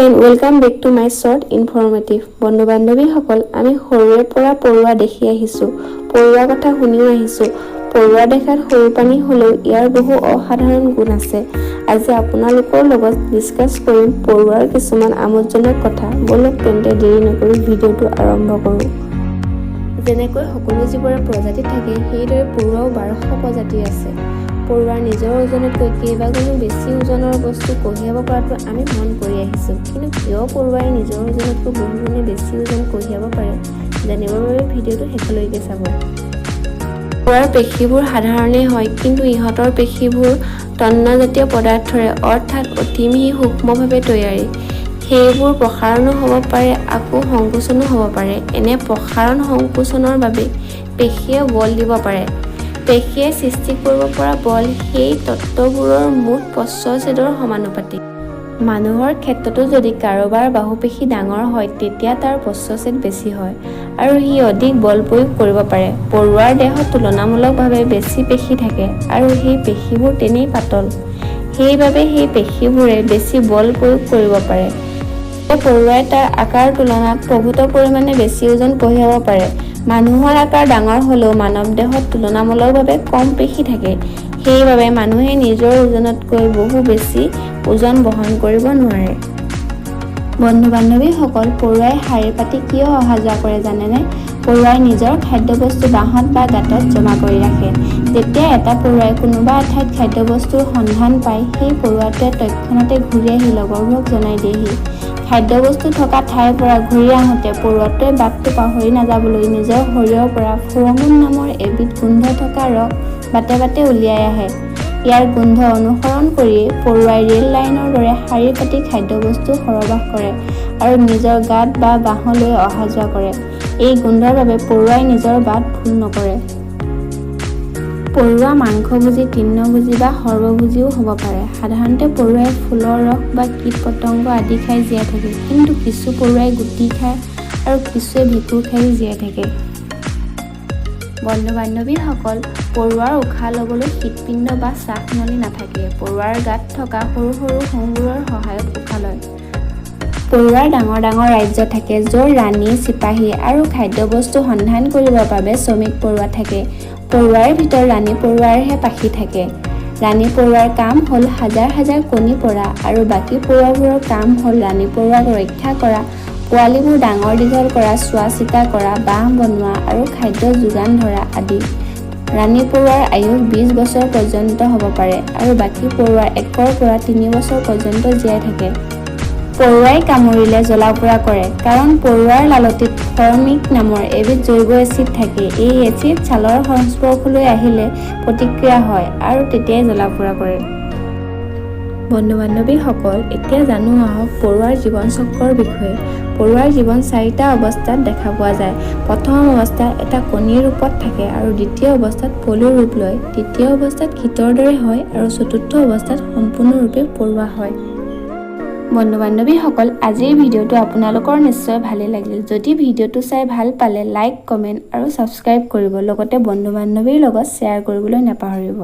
And welcome back to my short informative. বন্ধু বান্ধৱীসকল, আমি সৰুৰে পৰা পৰুৱা দেখি আহিছোঁ, পৰুৱাৰ কথা শুনিও আহিছোঁ। পৰুৱা দেখাত সৰু পানী হ'লেও ইয়াৰ বহু অসাধাৰণ গুণ আছে। আজি আপোনালোকৰ লগত ডিছকাছ কৰিম পৰুৱাৰ কিছুমান আমোদজনক কথা। বলক তেন্তে দেৰি নকৰি ভিডিঅ'টো আৰম্ভ কৰোঁ। যেনেকৈ সকলো জীৱৰে প্ৰজাতি থাকে, সেইদৰে পৰুৱাও 1200 প্ৰজাতিৰ আছে। পৰুৱাৰ নিজৰ ওজনতকৈ কেইবাগুণো বেছি ওজনৰ বস্তু কঢ়িয়াব পৰাটো আমি মন কৰি আহিছোঁ। কিন্তু কিয় পৰুৱাই নিজৰ ওজনতকৈ বহুগুণে বেছি ওজন কঢ়িয়াব পাৰে, জানিবৰ বাবে ভিডিঅ'টো শেষলৈকে চাব। পৰুৱাৰ পেশীবোৰ সাধাৰণেই হয়, কিন্তু ইহঁতৰ পেশীবোৰ তন্নজাতীয় পদাৰ্থৰে অৰ্থাৎ অতি মিহি সূক্ষ্মভাৱে তৈয়াৰী। সেইবোৰ প্ৰসাৰণো হ'ব পাৰে, আকৌ সংকোচনো হ'ব পাৰে। এনে প্ৰসাৰণ সংকোচনৰ বাবে পেশীয়ে বল দিব পাৰে। পেশীয়ে সৃষ্টি কৰিব পৰা বল সেই তত্ত্ববোৰৰ মুঠ প্ৰস্থচ্ছেদৰ সমানুপাতিক। মানুহৰ ক্ষেত্ৰতো যদি কাৰোবাৰ বাহুপেশী ডাঙৰ হয়, তেতিয়া তাৰ প্ৰস্থচ্ছেদ বেছি হয় আৰু সি অধিক বল প্ৰয়োগ কৰিব পাৰে। পৰুৱাৰ দেহত তুলনামূলকভাৱে বেছি পেশী থাকে আৰু সেই পেশীবোৰ তেনেই পাতল। সেইবাবে সেই পেশীবোৰে বেছি বল প্ৰয়োগ কৰিব পাৰে। পৰুৱাই তাৰ আকাৰ তুলনাত প্ৰভূত পৰিমাণে বেছি ওজন কঢ়িয়াব পাৰে। মানুহৰ আকাৰ ডাঙৰ হ'লেও মানৱ দেহত তুলনামূলকভাৱে কম পেশী থাকে। সেইবাবে মানুহে নিজৰ ওজনতকৈ বহু বেছি ওজন বহন কৰিব নোৱাৰে। বন্ধু বান্ধৱীসকল, পৰুৱাই শাৰী পাতি কিয় অহা যোৱা কৰে জানেনে? পৰুৱাই নিজৰ খাদ্যবস্তু বাঁহত বা গাঁতত জমা কৰি ৰাখে। যেতিয়া এটা পৰুৱাই কোনোবা এঠাইত খাদ্যবস্তুৰ সন্ধান পায়, সেই পৰুৱাটোৱে তৎক্ষণাতে ঘূৰি আহি লগৰবোৰক জনাই দিয়েহি। খাদ্যবস্তু থকা ঠাইৰ পৰা ঘূৰি আহোঁতে পৰুৱাটোৱে বাটটো পাহৰি নাযাবলৈ নিজৰ শৰীৰৰ পৰা ফেৰোমন নামৰ এবিধ গোন্ধ থকা ৰস বাটে বাটে উলিয়াই আহে। ইয়াৰ গোন্ধ অনুসৰণ কৰিয়েই পৰুৱাই ৰেল লাইনৰ দৰে শাৰী পাতি খাদ্যবস্তু সৰবৰাহ কৰে আৰু নিজৰ গাঁত বা বাঁহলৈ অহা যোৱা কৰে। এই গোন্ধৰ বাবে পৰুৱাই নিজৰ বাট ভুল নকৰে। পৰুৱা মাংসভোজী, তৃণভোজী বা সৰ্বভোজীও হ'ব পাৰে। সাধাৰণতে পৰুৱাই ফুলৰ ৰস বা কীট পতংগ আদি খাই জীয়াই থাকে, কিন্তু কিছু পৰুৱাই গুটি খায় আৰু কিছুৱে ভেঁকুৰ খাইও জীয়াই থাকে। বন্ধু বান্ধৱীসকল, পৰুৱাৰ উশাহ ল'বলৈ হৃৎপিণ্ড বা শ্বাসনলী নাথাকে। পৰুৱাৰ গাত থকা সৰু সৰু শুংবোৰৰ সহায়ত উশাহ লয়। পৰুৱাৰ ডাঙৰ ডাঙৰ ৰাজ্য থাকে, য'ত ৰাণী, চিপাহী আৰু খাদ্যবস্তু সন্ধান কৰিবৰ বাবে শ্ৰমিক পৰুৱা থাকে। পৰুৱাৰ ভিতৰত ৰাণী পৰুৱাৰহে পাখি থাকে। ৰাণী পৰুৱাৰ কাম হ'ল হাজাৰ হাজাৰ কণী পৰা আৰু বাকী পৰুৱাবোৰৰ কাম হ'ল ৰাণী পৰুৱাক ৰক্ষা কৰা, পোৱালীবোৰ ডাঙৰ দীঘল কৰা, চোৱা চিতা কৰা, বাহ বনোৱা আৰু খাদ্য যোগান ধৰা আদি। ৰাণী পৰুৱাৰ আয়ুস 20 বছৰ পৰ্যন্ত হ'ব পাৰে আৰু বাকী পৰুৱা 1ৰ পৰা 3 বছৰ পৰ্যন্ত জীয়াই থাকে। পৰুৱাই কামুৰিলে জ্বলা-পোৰা কৰে, কাৰণ পৰুৱাৰ লালটিত ফৰ্মিক নামৰ এবিধ জৈৱ এচিড থাকে। এই এচিড ছালৰ সংস্পৰ্শলৈ আহিলে প্ৰতিক্ৰিয়া হয় আৰু তেতিয়াই জ্বলা-পোৰা কৰে। বন্ধু বান্ধৱীসকল, এতিয়া জানো আহক পৰুৱাৰ জীৱন চক্ৰৰ বিষয়ে। পৰুৱাৰ জীৱন 4টা অৱস্থাত দেখা পোৱা যায়। প্ৰথম অৱস্থাত এটা কণীৰ ৰূপত থাকে আৰু দ্বিতীয় অৱস্থাত পলুৰ ৰূপ লয়, তৃতীয় অৱস্থাত কীটৰ দৰে হয় আৰু চতুৰ্থ অৱস্থাত সম্পূৰ্ণৰূপে পৰুৱা হয়। বন্ধু বান্ধৱীসকল, আজিৰ ভিডিঅ'টো আপোনালোকৰ নিশ্চয় ভালেই লাগিল। যদি ভিডিঅ'টো চাই ভাল পালে লাইক, কমেণ্ট আৰু ছাবস্ক্ৰাইব কৰিব। লগতে বন্ধু বান্ধৱীৰ লগত শ্বেয়াৰ কৰিবলৈ নাপাহৰিব।